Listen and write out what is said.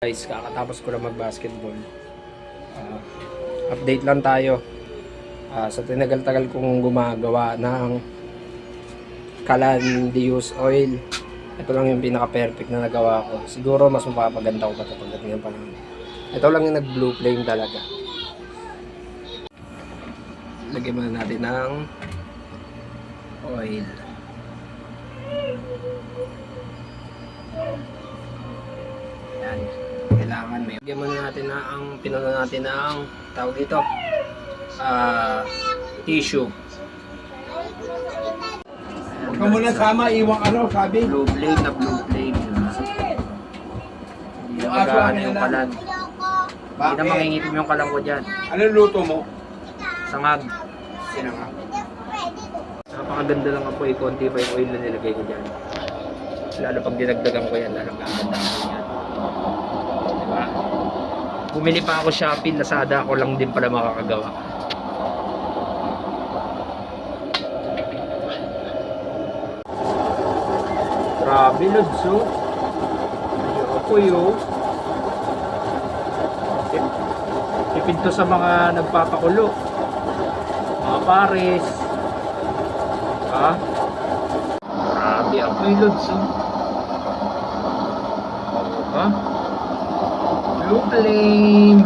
Guys, kakatapos ko lang mag-basketball. Update lang tayo. Sa tinagal-tagal kong gumagawa ng Calan-Dius oil, ito lang yung pinaka-perfect na nagawa ko. Siguro mas mapapaganda ko pa ito pagdating ng panahon. Ito lang yung nag-blue flame talaga. Lagyan muna natin ng oil. Yan. Kailangan may lagyan muna natin na ang pinuna natin ng tawag dito tissue. Huwag ka muna sama, iwang sabi. Blue flame na blue flame. Hindi na mag-ano yung kalan. Hindi na mangingitim yung kalan ko dyan. Ano luto mo? Sangag. Sinangag. Napakaganda lang po eh. Konti pa yung oil na nilagay ko dyan. Lalo pag dinagdagan ko yan, lalong gaganda ko yan. Diba? Bumili pa ako Shopee, Lazada, ako lang din pala makakagawa. Grabe, Lods, oh. Ayun ako yun. Tipid to sa mga nagpapakulo. Mga pares. Ha? Grabe, ako yung Lods, oh. Ha? Blue flame.